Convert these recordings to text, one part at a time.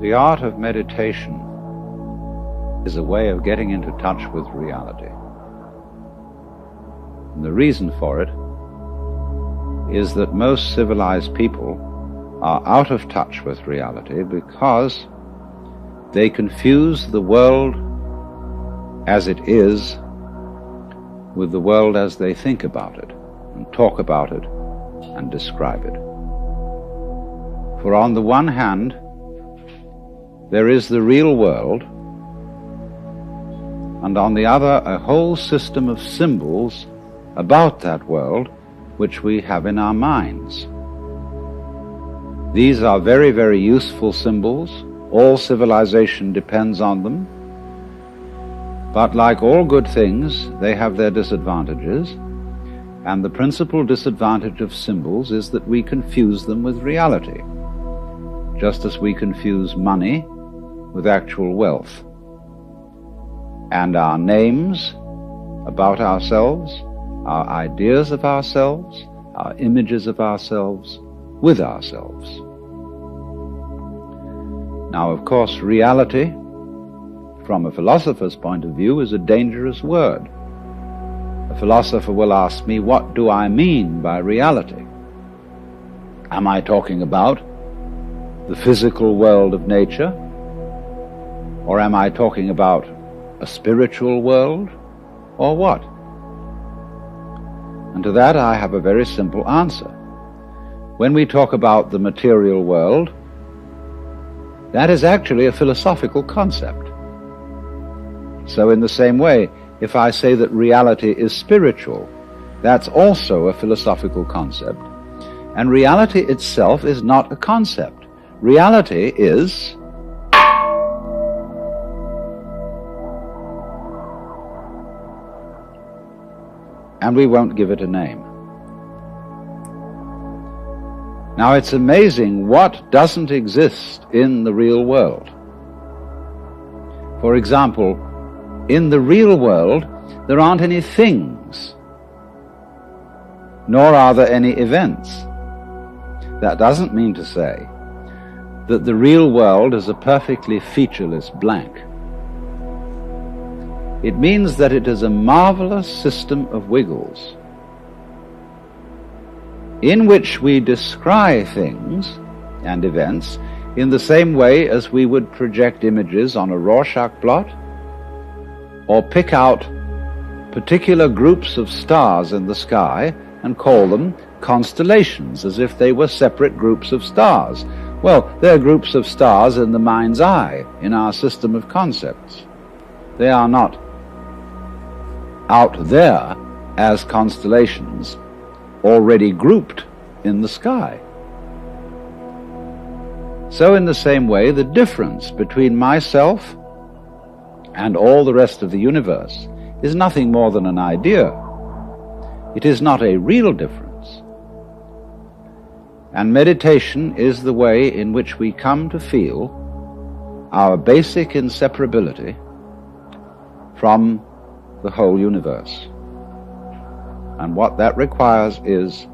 The art of meditation is a way of getting into touch with reality. And the reason for it is that most civilized people are out of touch with reality because they confuse the world as it is with the world as they think about it and talk about it and describe it. For on the one hand, there is the real world, and on the other, a whole system of symbols about that world which we have in our minds. These are very, very useful symbols. All civilization depends on them. But like all good things, they have their disadvantages, and the principal disadvantage of symbols is that we confuse them with reality, just as we confuse money with actual wealth, and our names about ourselves, our ideas of ourselves, our images of ourselves with ourselves. Now, of course, reality, from a philosopher's point of view, is a dangerous word. A philosopher will ask me, what do I mean by reality? Am I talking about the physical world of nature? Or am I talking about a spiritual world? Or what? And to that I have a very simple answer. When we talk about the material world, that is actually a philosophical concept. So in the same way, if I say that reality is spiritual, that's also a philosophical concept. And reality itself is not a concept. Reality is and we won't give it a name. Now, it's amazing what doesn't exist in the real world. For example, in the real world, there aren't any things, nor are there any events. That doesn't mean to say that the real world is a perfectly featureless blank. It means that it is a marvelous system of wiggles in which we descry things and events in the same way as we would project images on a Rorschach blot or pick out particular groups of stars in the sky and call them constellations as if they were separate groups of stars. Well, they're groups of stars in the mind's eye, in our system of concepts. They are not out there as constellations already grouped in the sky. So in the same way, the difference between myself and all the rest of the universe is nothing more than an idea. It is not a real difference. And meditation is the way in which we come to feel our basic inseparability from the whole universe. And what that requires is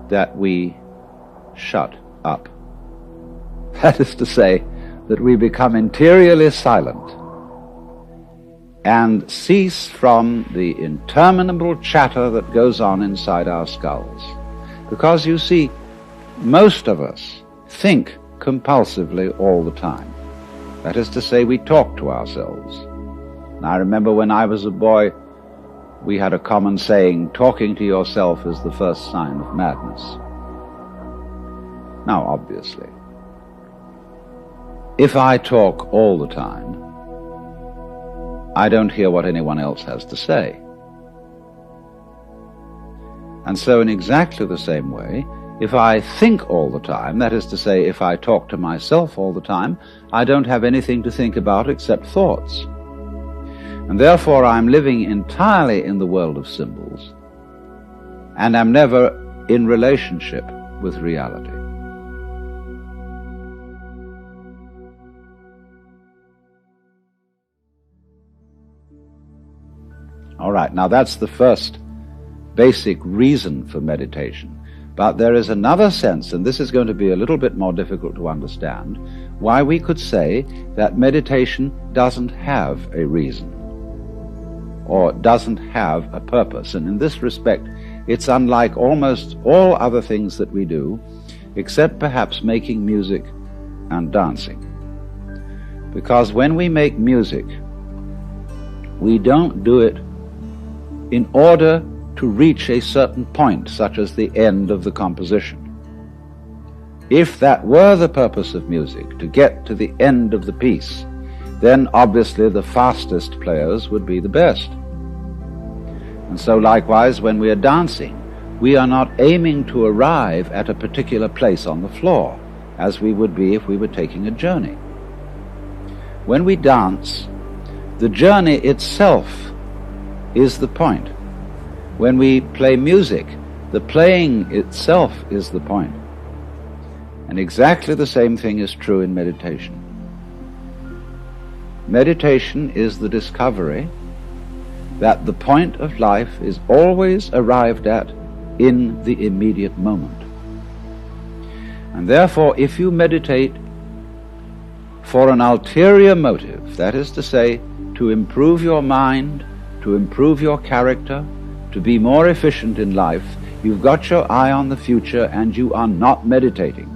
that we shut up. That is to say, that we become interiorly silent and cease from the interminable chatter that goes on inside our skulls. Because you see, most of us think compulsively all the time. That is to say, we talk to ourselves. And I remember when I was a boy, we had a common saying, talking to yourself is the first sign of madness. Now, obviously, if I talk all the time, I don't hear what anyone else has to say. And so in exactly the same way, if I think all the time, that is to say, if I talk to myself all the time, I don't have anything to think about except thoughts. And therefore I'm living entirely in the world of symbols, and am never in relationship with reality. All right, now that's the first basic reason for meditation. But there is another sense, and this is going to be a little bit more difficult to understand, why we could say that meditation doesn't have a reason or doesn't have a purpose. And in this respect, it's unlike almost all other things that we do, except perhaps making music and dancing. Because when we make music, we don't do it in order to reach a certain point, such as the end of the composition. If that were the purpose of music, to get to the end of the piece, then obviously the fastest players would be the best. And so likewise, when we are dancing, we are not aiming to arrive at a particular place on the floor, as we would be if we were taking a journey. When we dance, the journey itself is the point. When we play music, the playing itself is the point. And exactly the same thing is true in meditation. Meditation is the discovery that the point of life is always arrived at in the immediate moment. And therefore, if you meditate for an ulterior motive, that is to say, to improve your mind, to improve your character, to be more efficient in life, you've got your eye on the future and you are not meditating.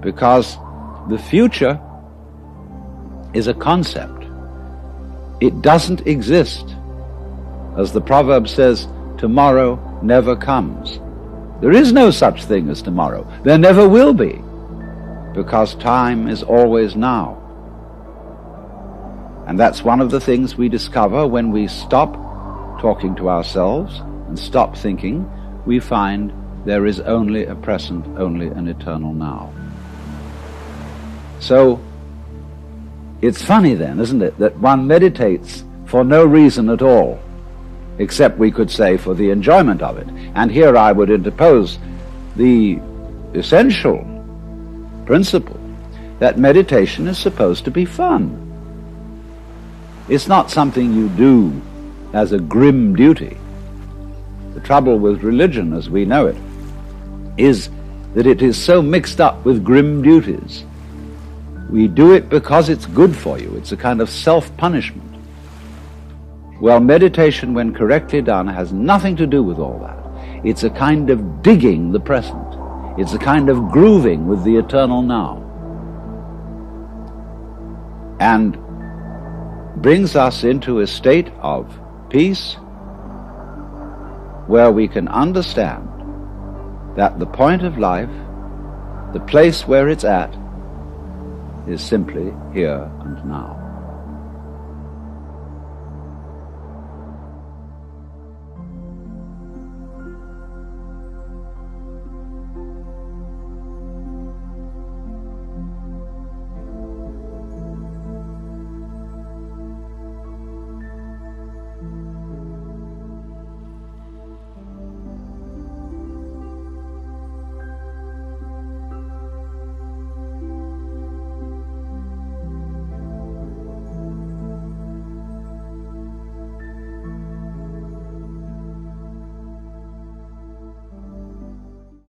Because the future is a concept. It doesn't exist. As the proverb says, tomorrow never comes. There is no such thing as tomorrow. There never will be, because time is always now. And that's one of the things we discover when we stop talking to ourselves and stop thinking. We find there is only a present, only an eternal now. So it's funny then, isn't it, that one meditates for no reason at all, except we could say for the enjoyment of it. And here I would interpose the essential principle that meditation is supposed to be fun. It's not something you do as a grim duty. The trouble with religion as we know it is that it is so mixed up with grim duties. We do it because it's good for you. It's a kind of self-punishment. Well, meditation, when correctly done, has nothing to do with all that. It's a kind of digging the present. It's a kind of grooving with the eternal now. And brings us into a state of peace where we can understand that the point of life, the place where it's at, is simply here and now.